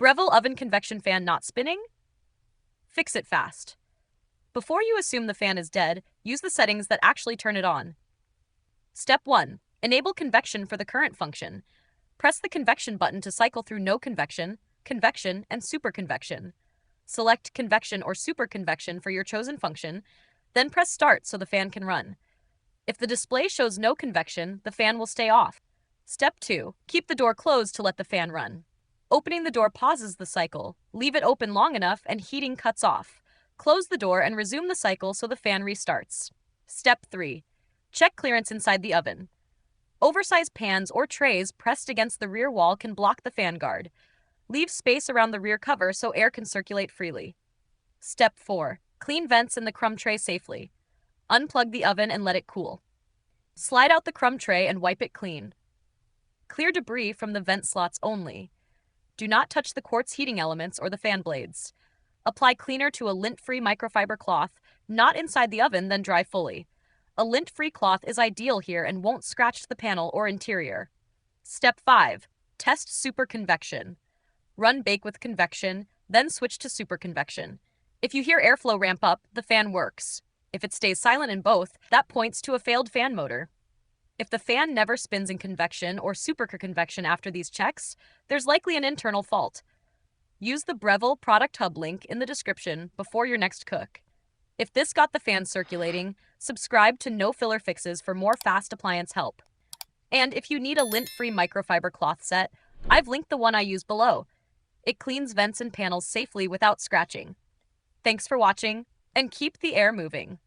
Breville oven convection fan not spinning? Fix it fast. Before you assume the fan is dead, use the settings that actually turn it on. Step 1. Enable convection for the current function. Press the convection button to cycle through no convection, convection, and super convection. Select convection or super convection for your chosen function, then press start so the fan can run. If the display shows no convection, the fan will stay off. Step 2. Keep the door closed to let the fan run. Opening the door pauses the cycle. Leave it open long enough and heating cuts off. Close the door and resume the cycle so the fan restarts. Step 3. Check clearance inside the oven. Oversized pans or trays pressed against the rear wall can block the fan guard. Leave space around the rear cover so air can circulate freely. Step 4. Clean vents in the crumb tray safely. Unplug the oven and let it cool. Slide out the crumb tray and wipe it clean. Clear debris from the vent slots only. Do not touch the quartz heating elements or the fan blades. Apply cleaner to a lint-free microfiber cloth, not inside the oven, then dry fully. A lint-free cloth is ideal here and won't scratch the panel or interior. Step 5. Test super convection. Run bake with convection, then switch to super convection. If you hear airflow ramp up, the fan works. If it stays silent in both, that points to a failed fan motor. If the fan never spins in convection or super convection after these checks, there's likely an internal fault. Use the Breville product hub link in the description before your next cook. If this got the fan circulating, subscribe to No Filler Fixes for more fast appliance help. And if you need a lint-free microfiber cloth set, I've linked the one I use below. It cleans vents and panels safely without scratching. Thanks for watching, and keep the air moving.